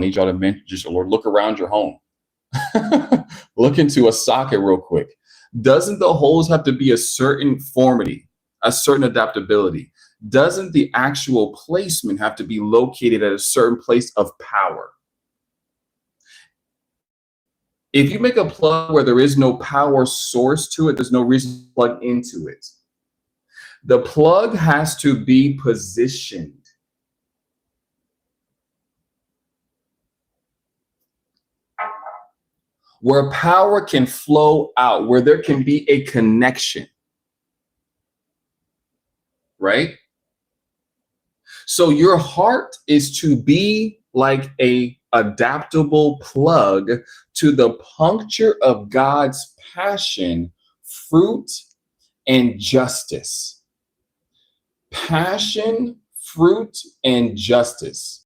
need y'all to just, Lord, look around your home. Look into a socket real quick. Doesn't the holes have to be a certain formity, a certain adaptability? Doesn't the actual placement have to be located at a certain place of power? If you make a plug where there is no power source to it, there's no reason to plug into it. The plug has to be positioned. Where power can flow out, where there can be a connection, right? So your heart is to be like a adaptable plug to the puncture of God's passion, fruit, and justice. Passion, fruit, and justice.